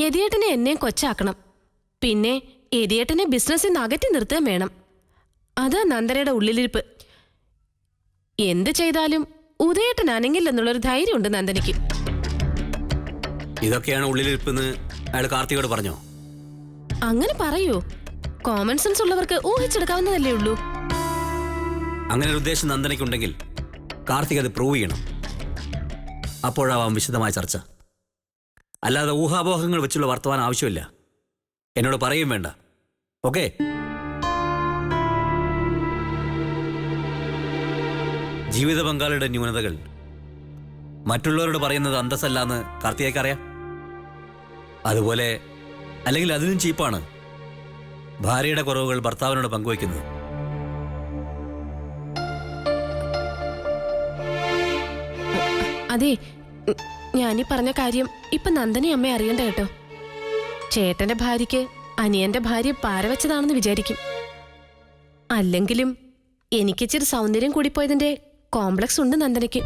യതിയേട്ടനെ എന്നെയും കൊച്ചാക്കണം. പിന്നെ യതിയേട്ടനെ ബിസിനസ്സിൽ നിന്ന് അകറ്റി നിർത്താൻ വേണം. അതാ നന്ദനയുടെ ഉള്ളിലിരിപ്പ്. എന്ത് ചെയ്താലും ഉദയേട്ടൻ അനങ്ങില്ലെന്നുള്ളൊരു ധൈര്യമുണ്ട് നന്ദനയ്ക്ക്. ഇതൊക്കെയാണ് ഉള്ളിലിരിപ്പെന്ന് അയാൾ കാർത്തികയോട് പറഞ്ഞോ? അങ്ങനെ പറയൂ? കോമൺ സെൻസ് ഉള്ളവർക്ക് ഊഹിച്ചെടുക്കാവുന്നതല്ലേ ഉള്ളൂ. അങ്ങനെ ഒരു ഉദ്ദേശം നന്ദനയ്ക്കുണ്ടെങ്കിൽ കാർത്തിക് അത് പ്രൂവ് ചെയ്യണം. അപ്പോഴാവാം വിശദമായ ചർച്ച. അല്ലാതെ ഊഹാപോഹങ്ങൾ വെച്ചുള്ള വർത്തമാനം ആവശ്യമില്ല. എന്നോട് പറയും വേണ്ട. ഓക്കെ? ജീവിത പങ്കാളിയുടെ ന്യൂനതകൾ മറ്റുള്ളവരോട് പറയുന്നത് അന്തസ്സല്ലാന്ന് കാർത്തികയ്ക്ക് അറിയാം. അതുപോലെ അല്ലെങ്കിൽ അതിനും ചീപ്പാണ് ഭാര്യയുടെ കുറവുകൾ ഭർത്താവിനോട് പങ്കുവയ്ക്കുന്നത്. അതെ, ഞാനീ പറഞ്ഞ കാര്യം ഇപ്പൊ നന്ദനി അമ്മ അറിയണ്ട കേട്ടോ. ചേട്ടന്റെ ഭാര്യയ്ക്ക് അനിയന്റെ ഭാര്യ പാരവെച്ചതാണെന്ന് വിചാരിക്കും. അല്ലെങ്കിലും എനിക്കിച്ചിരി സൗന്ദര്യം കൂടിപ്പോയതിന്റെ കോംപ്ലക്സ് ഉണ്ട് നന്ദനയ്ക്ക്.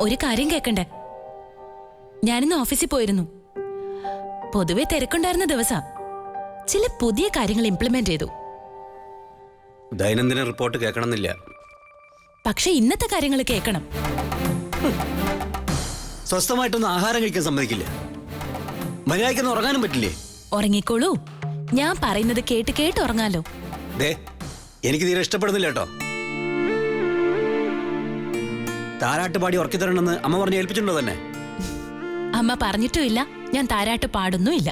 ഒരു കാര്യം കേൾക്കണ്ടേ? ഞാനിന്ന് ഓഫീസിൽ പോയിരുന്നു. പൊതുവെ തിരക്കുണ്ടായിരുന്ന ദിവസം ചില പുതിയ കാര്യങ്ങൾ ഇംപ്ലിമെന്റ് ചെയ്തു. ദൈനംദിന റിപ്പോർട്ട് കേൾക്കണമെന്നില്ല. പക്ഷെ ഇന്നത്തെ കാര്യങ്ങൾ കേൾക്കണം. സ്വസ്ഥമായിട്ടൊന്നും ആഹാരം കഴിക്കാൻ സമ്മതിക്കില്ല. മര്യാദയ്ക്കൊന്നും ഉറങ്ങാനും പറ്റില്ലേ? ഉറങ്ങിക്കോളൂ. ഞാൻ പറയുന്നത് കേട്ട് കേട്ട് ഉറങ്ങാലോ. എനിക്ക് തീരെ ഇഷ്ടപ്പെടുന്നില്ല കേട്ടോ. താരാട്ട് പാടി ഉറക്കി തരണമെന്ന് അമ്മ പറഞ്ഞ് ഏൽപ്പിച്ചിട്ടുണ്ടോ തന്നെ? അമ്മ പറഞ്ഞിട്ടുമില്ല, ഞാൻ താരാട്ട് പാടുന്നുമില്ല.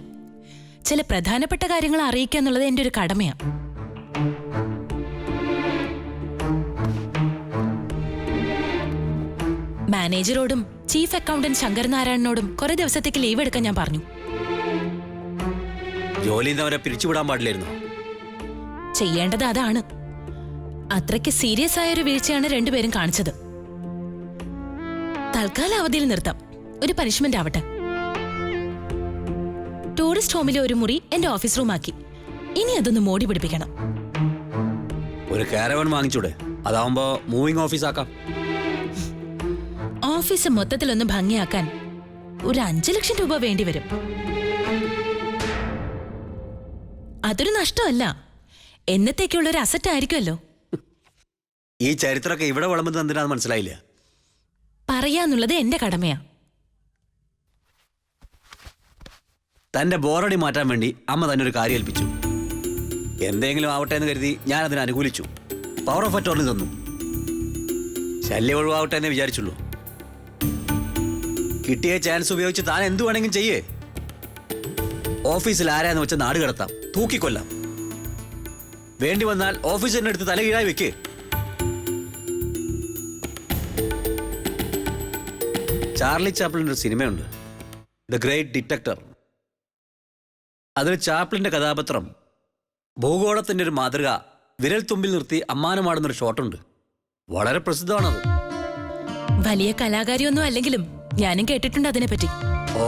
ചില പ്രധാനപ്പെട്ട കാര്യങ്ങൾ അറിയിക്കുക എന്നുള്ളത് എന്റെ ഒരു കടമയാണ്. മാനേജറോടും ചീഫ് അക്കൗണ്ടന്റ് ശങ്കർ നാരായണനോടും കുറെ ദിവസത്തേക്ക് ലീവ് എടുക്കാൻ ഞാൻ പറഞ്ഞു. ജോലിയിൽ നിന്ന് അവരെ പിരിച്ചുവിടാൻ പാടില്ലായിരുന്നു. ചെയ്യേണ്ടത് അതാണ്. അത്രയ്ക്ക് സീരിയസ് ആയ ഒരു വീഴ്ചയാണ് രണ്ടുപേരും കാണിച്ചത്. തൽക്കാല അവധിയിൽ നിർത്താം. ഒരു പനിഷ്മെന്റ് ആവട്ടെ. ടൂറിസ്റ്റ് ഹോമിലെ ഒരു മുറി എന്റെ ഓഫീസ് റൂമാക്കി. ഇനി അതൊന്ന് മോടി പിടിപ്പിക്കണം. ഒരു കാരവൻ വാങ്ങിച്ചൂടെ? അതാവുമ്പോ മൂവിംഗ് ഓഫീസ് ആക്കാം. ഓഫീസ് മൊത്തത്തിലൊന്ന് ഭംഗിയാക്കാൻ ഒരു 5 ലക്ഷം രൂപ വേണ്ടി വരും. അതൊരു നഷ്ടമല്ല, എന്നത്തേക്കുള്ള ഒരു അസറ്റ് ആയിരിക്കുമല്ലോ. ഈ ചരിത്രമൊക്കെ ഇവിടെ വിളമ്പുന്നത് എന്തിനാന്ന് മനസ്സിലായില്ല. പറയാന്നുള്ളത് എന്റെ കടമയാ. തന്റെ ബോറടി മാറ്റാൻ വേണ്ടി അമ്മ തന്നെ ഒരു കാര്യം ഏൽപ്പിച്ചു. എന്തെങ്കിലും ആവട്ടെ എന്ന് കരുതി ഞാൻ അതിനെ അനുകൂലിച്ചു. പവർ ഓഫ് അറ്റോർണി തന്നു. ശല്യം ഒഴിവാവട്ടെ എന്നേ വിചാരിച്ചുള്ളൂ. കിട്ടിയ ചാൻസ് ഉപയോഗിച്ച് താൻ എന്തു വേണമെങ്കിലും ചെയ്യേ. ഓഫീസിൽ ആരാന്ന് വെച്ച നാട് കടത്താം, തൂക്കിക്കൊല്ലാം. വേണ്ടി വന്നാൽ ഓഫീസിനെ എടുത്ത് തലകീഴായി വെക്കേ. ചാർലി ചാപ്ലിൻ്റെ ഒരു സിനിമയുണ്ട്, ദ ഗ്രേറ്റ് ഡിറ്റക്ടർ. അതിൽ ചാപ്ലിൻ്റെ കഥാപാത്രം ഭൂഗോളത്തിൻ്റെ ഒരു മാതൃക വിരൽ തുമ്പിൽ നിർത്തി അമ്മാനമാടുന്നൊരു ഷോട്ടുണ്ട്. വളരെ പ്രസിദ്ധമാണത്. വലിയ കലാകാരിയൊന്നും അല്ലെങ്കിലും ഞാനും കേട്ടിട്ടുണ്ട് അതിനെപ്പറ്റി. ഓ,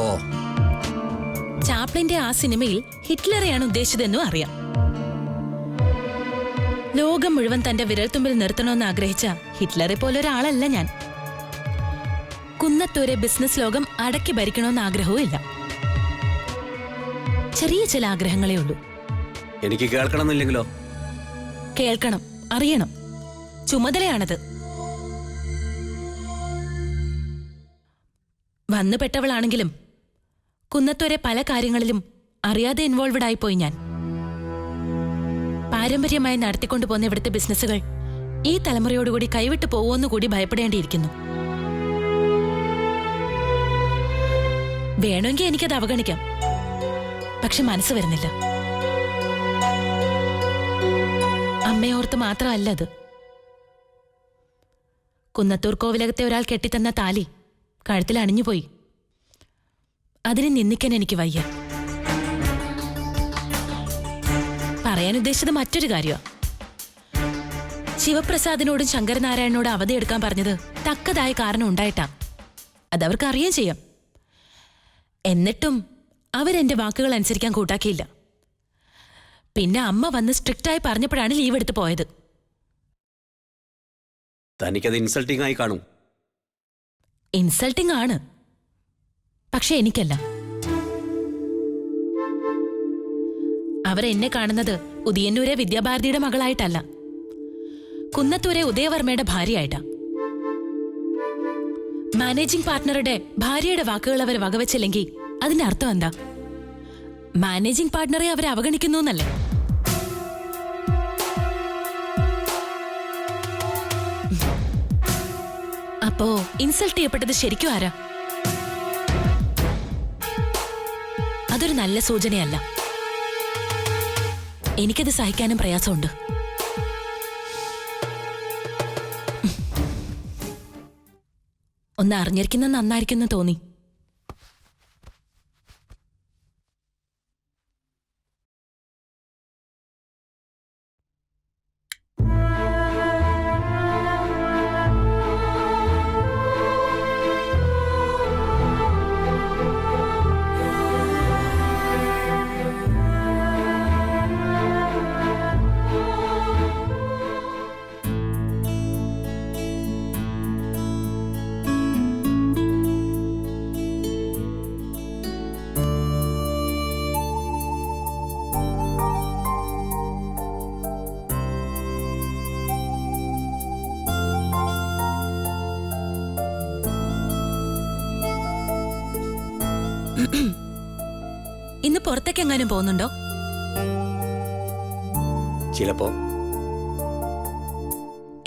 ചാപ്ലിന്റെ ആ സിനിമയിൽ ഹിറ്റ്ലറെയാണ് ഉദ്ദേശിച്ചതെന്നും അറിയാം. ലോകം മുഴുവൻ തന്റെ വിരൽത്തുമ്പിൽ നിർത്തണമെന്ന് ആഗ്രഹിച്ച ഹിറ്റ്ലറെ പോലൊരാളല്ല ഞാൻ. കുന്നത്തൂരെ ബിസിനസ് ലോകം അടക്കി ഭരിക്കണമെന്ന് ആഗ്രഹവും ഇല്ല. ചെറിയ ചില ആഗ്രഹങ്ങളേ ഉള്ളൂ. എനിക്ക് കേൾക്കണമെന്നില്ലെങ്കിലോ? കേൾക്കണം, അറിയണം. ചുമതലയാണത്. വന്നുപെട്ടവളാണെങ്കിലും കുന്നത്തൂരെ പല കാര്യങ്ങളിലും അറിയാതെ ഇൻവോൾവഡ് ആയിപ്പോയി ഞാൻ. പാരമ്പര്യമായി നടത്തിക്കൊണ്ടുപോകുന്ന ഇവിടുത്തെ ബിസിനസ്സുകൾ ഈ തലമുറയോടുകൂടി കൈവിട്ടു പോവുമെന്നുകൂടി ഭയപ്പെടേണ്ടിയിരിക്കുന്നു. വേണമെങ്കിൽ എനിക്കത് അവഗണിക്കാം. പക്ഷെ മനസ്സ് വരുന്നില്ല. അമ്മയോർത്ത് മാത്രമല്ല അത്. കുന്നത്തൂർ കോവിലകത്തെ ഒരാൾ കെട്ടിത്തന്ന താലി കഴുത്തിൽ അണിഞ്ഞുപോയി. അതിനെ നിന്ദിക്കാൻ എനിക്ക് വയ്യ. പറയാൻ ഉദ്ദേശിച്ചത് മറ്റൊരു കാര്യമാണ്. ശിവപ്രസാദിനോടും ശങ്കരനാരായണനോടും അവധി എടുക്കാൻ പറഞ്ഞത് തക്കതായ കാരണം ഉണ്ടായിട്ടാ. അതവർക്ക് അറിയാൻ ചെയ്യാം. എന്നിട്ടും അവരെന്റെ വാക്കുകൾ അനുസരിക്കാൻ കൂട്ടാക്കിയില്ല. പിന്നെ അമ്മ വന്ന് സ്ട്രിക്റ്റായി പറഞ്ഞപ്പോഴാണ് ലീവ് എടുത്ത് പോയത്. തനിക്കത് ഇൻസൾട്ടിംഗ് ആയി കാണും. ഇൻസൾട്ടിംഗ് ആണ്, പക്ഷെ എനിക്കല്ല. അവരെന്നെ കാണുന്നത് ഉദയന്നൂരെ വിദ്യാഭാരതിയുടെ മകളായിട്ടല്ല, കുന്നത്തൂരെ ഉദയവർമ്മയുടെ ഭാര്യയായിട്ടാ. മാനേജിംഗ് പാർട്ട്ണറുടെ ഭാര്യയുടെ വാക്കുകൾ അവർ വകവെച്ചില്ലെങ്കിൽ അതിന്റെ അർത്ഥം എന്താ? മാനേജിംഗ് പാർട്ട്ണറെ അവർ അവഗണിക്കുന്നു എന്നല്ലേ? അപ്പോ ഇൻസൾട്ട് ചെയ്യപ്പെട്ടത് ശരിക്കും ആരാ? അതൊരു നല്ല സൂചനയല്ല. എനിക്കത് സഹിക്കാനും പ്രയാസമുണ്ട്. ഒന്ന് അറിഞ്ഞിരിക്കുന്നത് നന്നായിരിക്കുന്നു തോന്നി. ഇന്ന് പുറത്തേക്ക് എങ്ങാനും പോകുന്നുണ്ടോ? ചിലപ്പോ.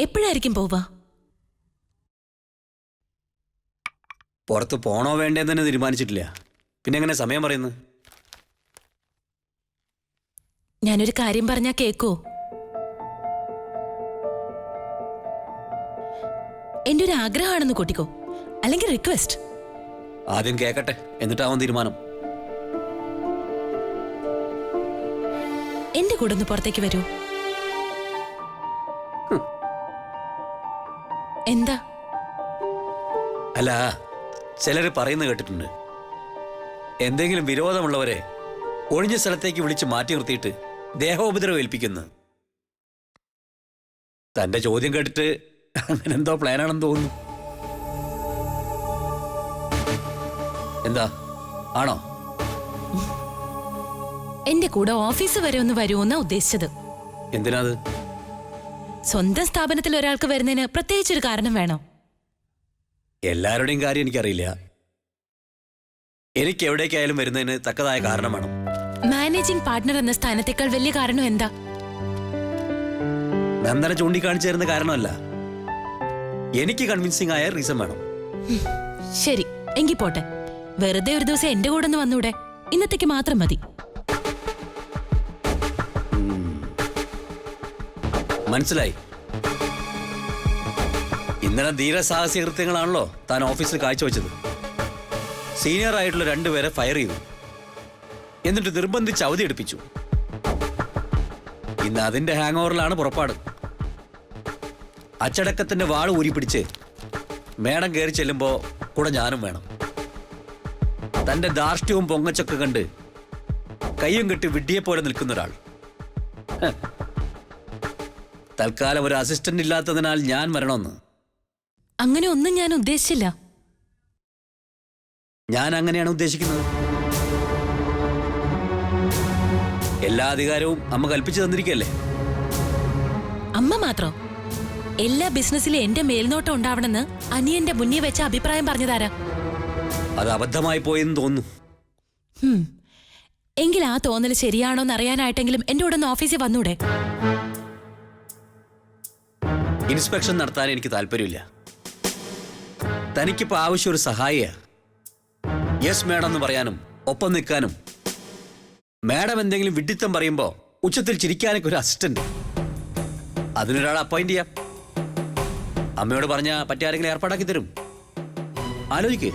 എപ്പോഴായിരിക്കും പോവാ? പുറത്ത് പോണോ വേണ്ടേന്ന് തന്നെ തീരുമാനിച്ചിട്ടില്ല. പിന്നെ എങ്ങനെ സമയം പറയുന്നത്? ഞാനൊരു കാര്യം പറഞ്ഞാ കേക്കോ? എന്റെ ഒരു ആഗ്രഹമാണെന്ന് കൂട്ടിക്കോ, അല്ലെങ്കിൽ റിക്വസ്റ്റ്. ആദ്യം കേക്കട്ടെ, എന്നിട്ടാവും തീരുമാനം. എന്റെ കൂടെ ഒന്ന് പുറത്തേക്ക് വരൂ. എന്താ? അല്ല, ചിലര് പറയുന്നത് കേട്ടിട്ടുണ്ട്, എന്തെങ്കിലും വിരോധമുള്ളവരെ ഒഴിഞ്ഞ സ്ഥലത്തേക്ക് വിളിച്ച് മാറ്റി നിർത്തിയിട്ട് ദേഹോപദ്രവം ഏൽപ്പിക്കുന്നു. തന്റെ ചോദ്യം കേട്ടിട്ട് അങ്ങനെ എന്തോ പ്ലാനാണെന്ന് തോന്നുന്നു. എന്താ, ആണോ? എന്റെ കൂടെ ഓഫീസ് വരെ ഒന്ന് വരുമെന്നാ ഉദ്ദേശിച്ചത്. എന്തിനാത്? സ്വന്തം സ്ഥാപനത്തിൽ ഒരാൾക്ക് വരുന്നതിന് പ്രത്യേകിച്ചൊരു കാരണം വേണോ? എല്ലാവരുടെയും കാര്യം എനിക്കറിയില്ല. എനിക്ക് എവിടേക്കായാലും വരുന്നതിന് തക്കതായ കാരണം വേണം. മാനേജിംഗ് പാർട്ട്ണർ എന്ന സ്ഥാനത്തേക്കാൾ വലിയ കാരണം എന്താ? നന്ദന ചൂണ്ടിക്കാണിച്ചു തരുന്ന കാരണമല്ല, എനിക്ക് കൺവിൻസിംഗ് ആയ റീസൺ വേണം. ശരി, എങ്കിൽ പോട്ടെ. വെറുതെ ഒരു ദിവസം എന്റെ കൂടെ ഒന്ന് വന്നൂടെ? ഇന്നത്തേക്ക് മാത്രം മതി. മനസ്സിലായി. ഇന്നലെ ധീരസാഹസ്യ കൃത്യങ്ങളാണല്ലോ താൻ ഓഫീസിൽ കാഴ്ചവെച്ചത്. സീനിയർ ആയിട്ടുള്ള 2 പേരെ ഫയർ ചെയ്തു, എന്നിട്ട് നിർബന്ധിച്ച് അവധി എടുപ്പിച്ചു. ഇന്ന് അതിന്റെ ഹാങ് ഓവറിലാണ് പുറപ്പാട്. അച്ചടക്കത്തിന്റെ വാള് ഊരിപ്പിടിച്ച് മേടം കയറി ചെല്ലുമ്പോ കൂടെ ഞാനും വേണം. തന്റെ ധാർഷ്ട്യവും പൊങ്ങച്ചൊക്കെ കണ്ട് കയ്യും കെട്ടി വിഡ്ഢിയെപ്പോലെ നിൽക്കുന്ന ഒരാൾ. തൽക്കാലം ഒരു അസിസ്റ്റന്റ് ഇല്ലാത്തതിനാൽ ഞാൻ വരണമെന്ന്. അങ്ങനെ ഒന്നും ഞാൻ ഉദ്ദേശിച്ചില്ല. ഞാൻ അങ്ങനെയാണ് ഉദ്ദേശിക്കുന്നത്. എല്ലാ അധികാരവും അമ്മ കൽപ്പിച്ചു തന്നിരിക്കല്ലേ? അമ്മ മാത്രം? എല്ലാ ബിസിനസ്സിലും എന്റെ മേൽനോട്ടം ഉണ്ടാവണമെന്ന് അനിയന്റെ മുന്നിൽ വെച്ച അഭിപ്രായം പറഞ്ഞതാരാ? അത് അബദ്ധമായി പോയെന്ന് തോന്നുന്നു. എങ്കിൽ ആ തോന്നൽ ശരിയാണോന്ന് അറിയാനായിട്ടെങ്കിലും എന്റെ കൂടെ ഒന്ന് ഓഫീസിൽ വന്നൂടെ? ഇൻസ്പെക്ഷൻ നടത്താൻ എനിക്ക് താല്പര്യമില്ല. തനിക്കിപ്പോ ആവശ്യം ഒരു സഹായിയാ. യെസ് മാഡം എന്ന് പറയാനും ഒപ്പം നിൽക്കാനും, മാഡം എന്തെങ്കിലും വിഡ്ഢിത്തം പറയുമ്പോൾ ഉച്ചത്തിൽ ചിരിക്കാനൊക്കെ ഒരു അസിസ്റ്റന്റ്, അതിനൊരാളെ അപ്പോയിന്റ് ചെയ്യാം. അമ്മയോട് പറഞ്ഞാൽ പറ്റിയ ആരെങ്കിലും ഏർപ്പാടാക്കി തരും. ആലോചിക്കേ.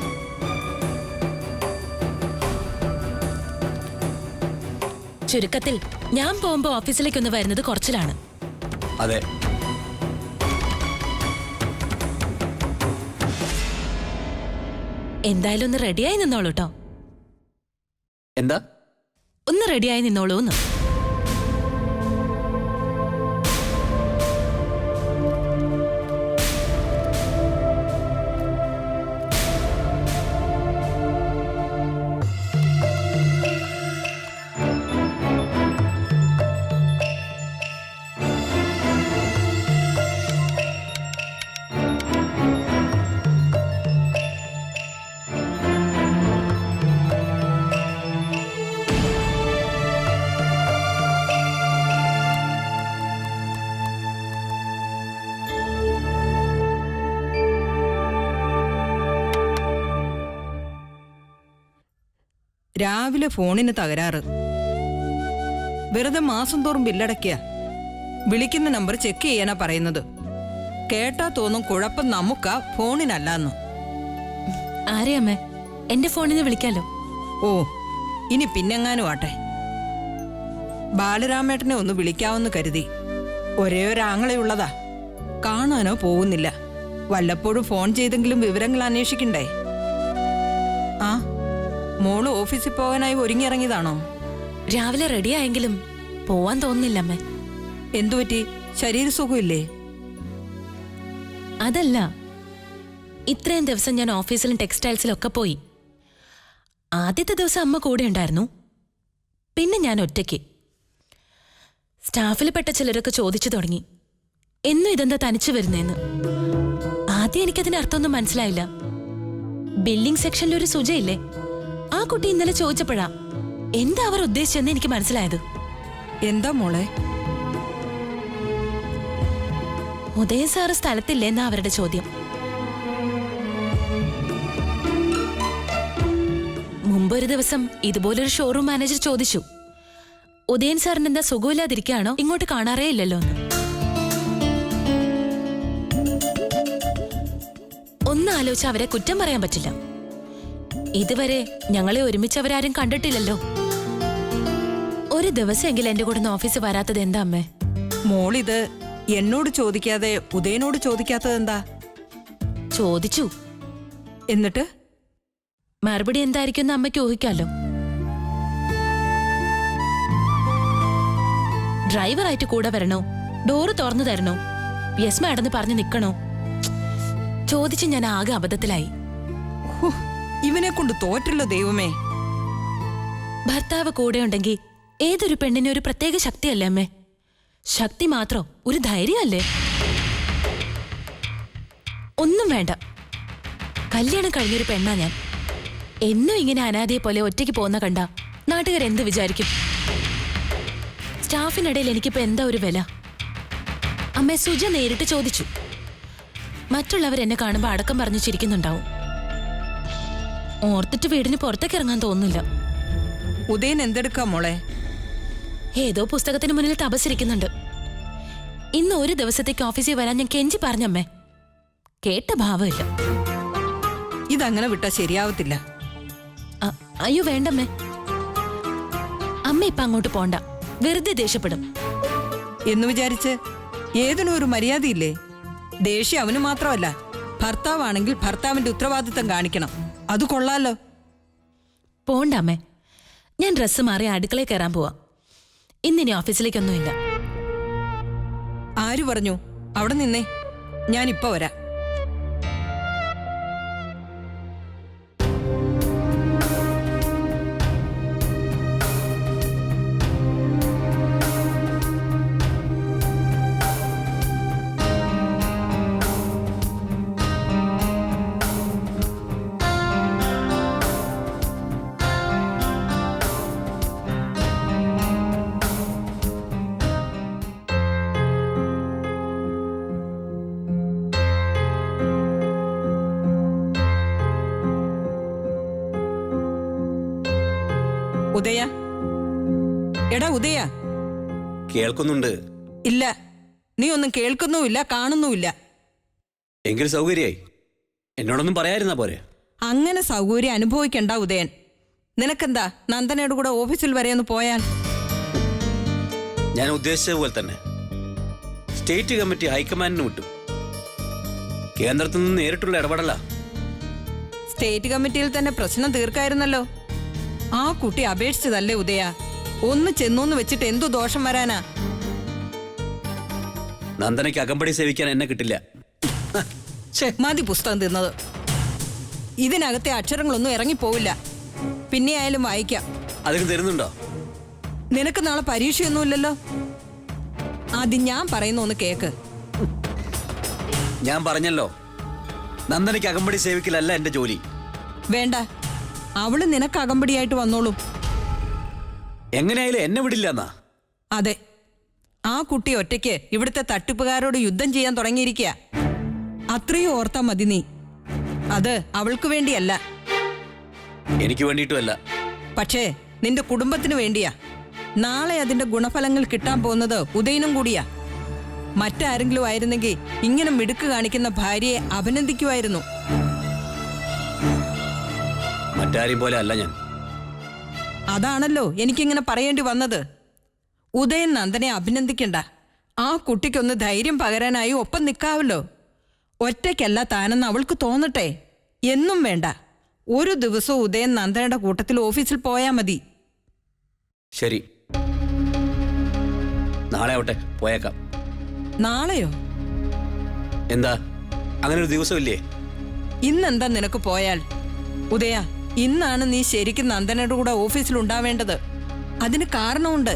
ചുരുക്കത്തിൽ ഞാൻ പോകുമ്പോ ഓഫീസിലേക്കൊന്ന് വരുന്നത് കുറച്ചിലാണ്. അതെ. എന്തായാലും ഒന്ന് റെഡിയായി നിന്നോളൂ കേട്ടോ. എന്താ? ഒന്ന് റെഡിയായി നിന്നോളൂന്ന്. രാവിലെ ഫോണിന് തകരാറ്. വെറുതെ മാസം തോറും ബില്ലടയ്ക്കുക. വിളിക്കുന്ന നമ്പർ ചെക്ക് ചെയ്യാനാ പറയുന്നത്. കേട്ടാ തോന്നും കുഴപ്പം നമുക്കാ, ഫോണിനല്ലാന്ന്. ആരെയമ്മേ? എന്റെ ഫോണിൽ നിന്ന് വിളിക്കാലോ. ഓ, ഇനി പിന്നെങ്ങാനും ആട്ടെ. ബാലരാമേട്ടനെ ഒന്ന് വിളിക്കാമെന്ന് കരുതി. ഒരേ ഒരാങ്ങളെയുള്ളതാ. കാണാനോ പോകുന്നില്ല. വല്ലപ്പോഴും ഫോൺ ചെയ്തെങ്കിലും വിവരങ്ങൾ അന്വേഷിക്കണ്ടേ? ആ, മോള് ഓഫീസിൽ പോകാനായി ഒരുങ്ങിയിറങ്ങിയതാണോ? രാവിലെ റെഡിയായെങ്കിലും പോവാൻ തോന്നുന്നില്ല അമ്മേ. എന്തുപറ്റി? ശരീരസുഖമില്ലേ? അതല്ല, ഇത്രയും ദിവസം ഞാൻ ഓഫീസിലും ടെക്സ്റ്റൈൽസിലൊക്കെ പോയി. ആദ്യത്തെ ദിവസം അമ്മ കൂടെ ഉണ്ടായിരുന്നു. പിന്നെ ഞാൻ ഒറ്റയ്ക്ക്. സ്റ്റാഫിൽ പെട്ട ചിലരൊക്കെ ചോദിച്ചു തുടങ്ങി, എന്നും ഇതെന്താ തനിച്ചു വരുന്നേന്ന്. ആദ്യം എനിക്കതിന്റെ അർത്ഥമൊന്നും മനസ്സിലായില്ല. ബില്ലിംഗ് സെക്ഷനിൽ ഒരു സുജയില്ലേ, ആ കുട്ടി ഇന്നലെ ചോദിച്ചപ്പോഴാ എന്താ അവർ ഉദ്ദേശിച്ചെന്ന് എനിക്ക് മനസ്സിലായത്. എന്താ മോളെ? ഉദയൻ സാറ് സ്ഥലത്തില്ലെന്നാ അവരുടെ ചോദ്യം. മുമ്പൊരു ദിവസം ഇതുപോലൊരു ഷോറൂം മാനേജർ ചോദിച്ചു, ഉദയൻ സാറിന് എന്താ സുഖമില്ലാതിരിക്കുകയാണോ, ഇങ്ങോട്ട് കാണാറേ ഇല്ലല്ലോ എന്ന്. ഒന്നാലോചിച്ച അവരെ കുറ്റം പറയാൻ പറ്റില്ല. ഇതുവരെ ഞങ്ങളെ ഒരുമിച്ചവരാരും കണ്ടിട്ടില്ലല്ലോ. ഒരു ദിവസമെങ്കിലും എന്റെ കൂടെ ഓഫീസിൽ വരാത്തത് എന്താ അമ്മേ? മോളിത് എന്നോട് ചോദിക്കാതെ ഉദയനോട് ചോദിക്കാത്തത് എന്താ? ചോദിച്ചു. എന്നിട്ട് മറുപടി എന്തായിരിക്കും അമ്മയ്ക്ക് ഊഹിക്കാലോ. ഡ്രൈവറായിട്ട് കൂടെ വരണോ, ഡോറ് തുറന്നു തരണോ, യെസ് മാഡം പറഞ്ഞു നിൽക്കണോ? ചോദിച്ച് ഞാൻ ആകെ അബദ്ധത്തിലായി. ഇവനെ കൊണ്ട് തോറ്റല്ലോ ദൈവമേ. ഭർത്താവ് കൂടെ ഉണ്ടെങ്കിൽ ഏതൊരു പെണ്ണിനും ഒരു പ്രത്യേക ശക്തിയല്ലേ അമ്മേ? ശക്തി മാത്രം ഒരു ധൈര്യമല്ലേ? ഒന്നും വേണ്ട, കല്യാണം കഴിഞ്ഞൊരു പെണ്ണാ ഞാൻ. എന്നും ഇങ്ങനെ അനാഥയെ പോലെ ഒറ്റയ്ക്ക് പോകുന്ന കണ്ട നാട്ടുകാരെന്ത് വിചാരിക്കും? സ്റ്റാഫിനിടയിൽ എനിക്കിപ്പോ എന്താ ഒരു വില? അമ്മ സുജ നേരിട്ട് ചോദിച്ചു. മറ്റുള്ളവരെന്നെ കാണുമ്പോൾ അടക്കം പറഞ്ഞു ചിരിക്കുന്നുണ്ടാവും. ഓർത്തിട്ട് വീടിന് പുറത്തേക്ക് ഇറങ്ങാൻ തോന്നുന്നില്ല. ഉദയൻ എന്തെടുക്കാം മോളെ? ഏതോ പുസ്തകത്തിന് മുന്നിൽ തപസ്സിരിക്കുന്നുണ്ട്. ഇന്ന് ഒരു ദിവസത്തേക്ക് ഓഫീസിൽ വരാൻ ഞാൻ കെഞ്ചി പറഞ്ഞമ്മേ. കേട്ട ഭാവമില്ല. ഇതങ്ങനെ വിട്ടാ ശരിയാവത്തില്ല. അയ്യോ വേണ്ടമ്മേ, അമ്മ ഇപ്പൊ അങ്ങോട്ട് പോണ്ട, വെറുതെ ദേഷ്യപ്പെടും. എന്ന് വിചാരിച്ച് ഏതിനും ഒരു മര്യാദയില്ലേ? ദേഷ്യം അവന് മാത്രമല്ല, ഭർത്താവാണെങ്കിൽ ഭർത്താവിന്റെ ഉത്തരവാദിത്തം കാണിക്കണം. അത് കൊള്ളാലോ. പോണ്ട അമ്മേ, ഞാൻ ഡ്രസ്സ് മാറി അടുക്കളയിൽ കയറാൻ പോവാ. ഇന്നിനി ഓഫീസിലേക്കൊന്നുമില്ല. ആര് പറഞ്ഞു? അവിടെ നിന്നേ, ഞാനിപ്പോ വരാം. ഉദയ, എടാ ഉദയ. കേൾക്കുന്നുണ്ട്. ഇല്ല, നീ ഒന്നും കേൾക്കുന്നുമില്ല, കാണുന്നുമില്ല. എങ്കിൽ സൗകര്യായി. എന്നോടൊന്നും പറയാതിരുന്നാ പോരെ. അങ്ങനെ സൗകര്യം അനുഭവിക്കണ്ട ഉദയൻ. നിനക്കെന്താ നന്ദനയുടെ കൂടെ ഓഫീസിൽ വരെ ഒന്ന് പോയാൽ? ഞാൻ ഉദ്ദേശിച്ചതുപോലെ തന്നെ സ്റ്റേറ്റ് കമ്മിറ്റി ഹൈക്കമാൻഡിന് വിട്ടു. കേന്ദ്രത്തിൽ നിന്ന് നേരിട്ടുള്ള ഇടപെടല. സ്റ്റേറ്റ് കമ്മിറ്റിയിൽ തന്നെ പ്രശ്നം തീർക്കായിരുന്നല്ലോ. ആ കുട്ടി അപേക്ഷിച്ചതല്ലേ ഉദയ? ഒന്ന് ചെന്നൂന്ന് വെച്ചിട്ട് എന്തു ദോഷം വരാനാ? നന്ദനയ്ക്ക് അകമ്പടി സേവിക്കാൻ എന്നെ കിട്ടില്ല. മതി പുസ്തകം തിന്നത്. ഇതിനകത്തെ അക്ഷരങ്ങളൊന്നും ഇറങ്ങിപ്പോവില്ല. പിന്നെ ആയാലും വായിക്കാം. അതിന് തരുന്നുണ്ടോ? നിനക്ക് നാളെ പരീക്ഷയൊന്നുമില്ലല്ലോ. ആദ്യം ഞാൻ പറയുന്ന ഒന്ന് കേക്ക്. ഞാൻ പറഞ്ഞല്ലോ, നന്ദനയ്ക്ക് അകമ്പടി സേവിക്കലല്ല എന്റെ ജോലി. വേണ്ട, അവള് നിനക്ക് അകമ്പടിയായിട്ട് വന്നോളൂ. എങ്ങനെയായാലും എന്നെ വിടില്ല എന്നാ? അതെ, ആ കുട്ടി ഒറ്റയ്ക്ക് ഇവിടുത്തെ തട്ടിപ്പുകാരോട് യുദ്ധം ചെയ്യാൻ തുടങ്ങിയിരിക്കുക. അത്രയും ഓർത്താ മതി നീ. അത് അവൾക്ക് വേണ്ടിയല്ല, എനിക്ക് വേണ്ടിയിട്ടുമല്ല. പക്ഷേ നിന്റെ കുടുംബത്തിന് വേണ്ടിയാ. നാളെ അതിന്റെ ഗുണഫലങ്ങൾ കിട്ടാൻ പോകുന്നത് ഉദയനും കൂടിയാ. മറ്റാരെങ്കിലും ആയിരുന്നെങ്കിൽ ഇങ്ങനെ മിടുക്ക് കാണിക്കുന്ന ഭാര്യയെ അഭിനന്ദിക്കുമായിരുന്നു. മറ്റാരെയും പോലെ അല്ല ഞാൻ. അതാണല്ലോ എനിക്കിങ്ങനെ പറയേണ്ടി വന്നത്. ഉദയൻ നന്ദനെ അഭിനന്ദിക്കണ്ട. ആ കുട്ടിക്കൊന്ന് ധൈര്യം പകരാനായി ഒപ്പം നിൽക്കാവല്ലോ. ഒറ്റയ്ക്കല്ല താനെന്ന് അവൾക്ക് തോന്നട്ടെ. എന്നും വേണ്ട, ഒരു ദിവസവും ഉദയൻ നന്ദനയുടെ കൂട്ടത്തിൽ ഓഫീസിൽ പോയാൽ മതി. ശരി, നാളെ ആവട്ടെ, പോയേക്കാം. നാളെയോ? എന്താ, അങ്ങനെ ഒരു ദിവസമില്ലേ? ഇന്നെന്താ നിനക്ക് പോയാൽ? ഉദയ, ഇന്നാണ് നീ ശരിക്കും നന്ദനയുടെ കൂടെ ഓഫീസിൽ ഉണ്ടാവേണ്ടത്. അതിന് കാരണമുണ്ട്.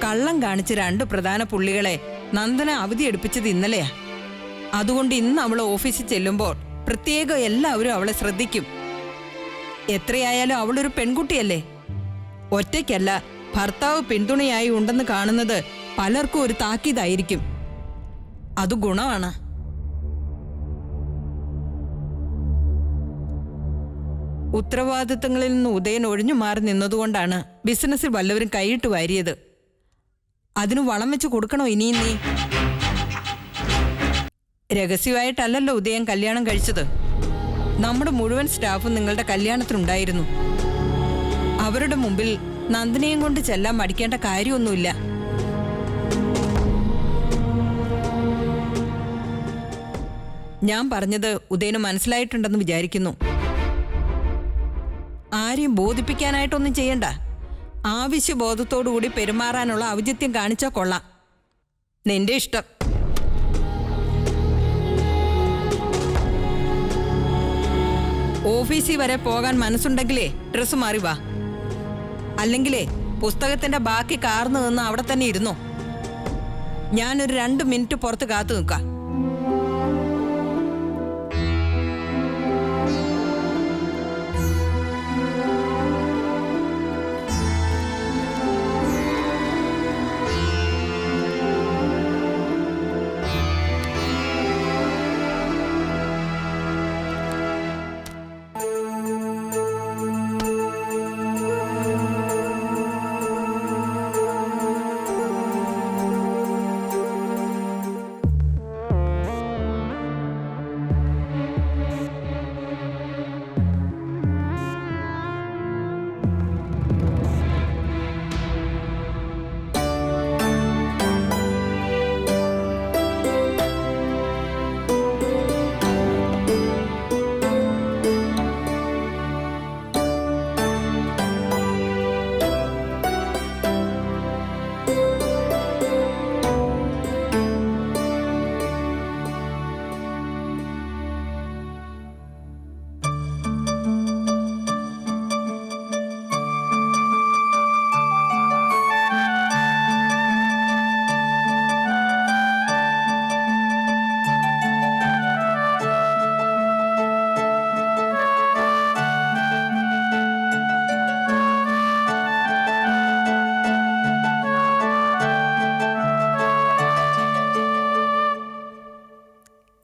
കള്ളം കാണിച്ച് 2 പ്രധാന പുള്ളികളെ നന്ദന അവധി എടുപ്പിച്ചത് ഇന്നലെയാ. അതുകൊണ്ട് ഇന്ന് അവൾ ഓഫീസിൽ ചെല്ലുമ്പോൾ പ്രത്യേകം എല്ലാവരും അവളെ ശ്രദ്ധിക്കും. എത്രയായാലും അവളൊരു പെൺകുട്ടിയല്ലേ. ഒറ്റയ്ക്കല്ല, ഭർത്താവ് പിന്തുണയായി ഉണ്ടെന്ന് കാണുന്നത് പലർക്കും ഒരു താക്കീതായിരിക്കും. അത് ഗുണമാണ്. ഉത്തരവാദിത്തങ്ങളിൽ നിന്ന് ഉദയൻ ഒഴിഞ്ഞു മാറി നിന്നതുകൊണ്ടാണ് ബിസിനസ്സിൽ വല്ലവരും കൈയിട്ട് വാരിയത്. അതിന് വളം വെച്ച് കൊടുക്കണോ ഇനിയും നീ? രഹസ്യമായിട്ടല്ലല്ലോ ഉദയൻ കല്യാണം കഴിച്ചത്. നമ്മുടെ മുഴുവൻ സ്റ്റാഫും നിങ്ങളുടെ കല്യാണത്തിനുണ്ടായിരുന്നു. അവരുടെ മുമ്പിൽ നന്ദനയും കൊണ്ട് ചെല്ലാൻ മടിക്കേണ്ട കാര്യമൊന്നുമില്ല. ഞാൻ പറഞ്ഞത് ഉദയന് മനസ്സിലായിട്ടുണ്ടെന്ന് വിചാരിക്കുന്നു. ആരെയും ബോധിപ്പിക്കാനായിട്ടൊന്നും ചെയ്യണ്ട. ആവശ്യബോധത്തോടുകൂടി പെരുമാറാനുള്ള ഔചിത്യം കാണിച്ചാൽ കൊള്ളാം. നിന്റെ ഇഷ്ടം. ഓഫീസിൽ വരെ പോകാൻ മനസ്സുണ്ടെങ്കിലേ ഡ്രസ്സ് മാറി വാ. അല്ലെങ്കിലേ പുസ്തകത്തിന്റെ ബാക്കി കാർന്നു നിന്ന് അവിടെ തന്നെ ഇരുന്നോ. ഞാനൊരു 2 മിനിറ്റ് പുറത്ത് കാത്തു നിൽക്കാം.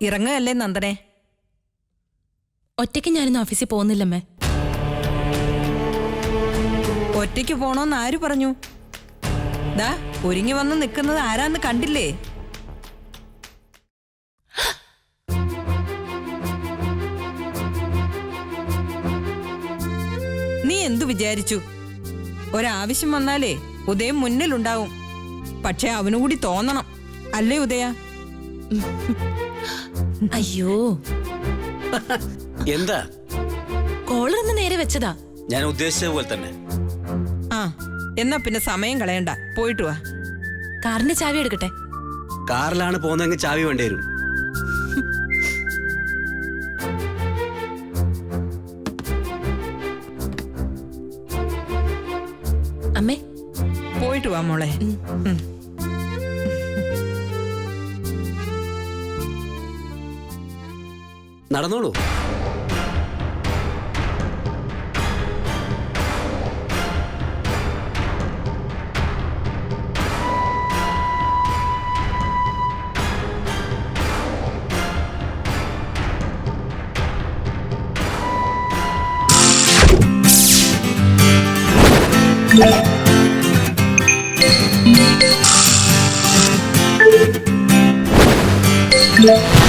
ഇറങ്ങുകയല്ലേ നന്ദനെ? ഒറ്റയ്ക്ക് ഞാനിന്ന് ഓഫീസിൽ പോകുന്നില്ലമ്മേ. ഒറ്റയ്ക്ക് പോണോന്ന് ആര് പറഞ്ഞു? ദാ ഒരുങ്ങി വന്ന് നിൽക്കുന്നത് ആരാന്ന് കണ്ടില്ലേ? നീ എന്തു വിചാരിച്ചു? ഒരാവശ്യം വന്നാലേ ഉദയം മുന്നിലുണ്ടാവും. പക്ഷെ അവനുകൂടി തോന്നണം, അല്ലേ ഉദയ? അയ്യോ, എന്താ? കോളറൊന്ന് നേരെ വെച്ചതാ. ഞാൻ ഉദ്ദേശിച്ച പോലെ തന്നെ. ആ, എന്നാ പിന്നെ സമയം കളയണ്ട, പോയിട്ട് വാ. കാറിന്റെ ചാവി എടുക്കട്ടെ? കാറിലാണ് പോകുന്നതെങ്കിൽ ചാവി വേണ്ടി വരും. അമ്മേ, പോയിട്ട് വാ മോളെ. നടന്നോളൂ. Yeah.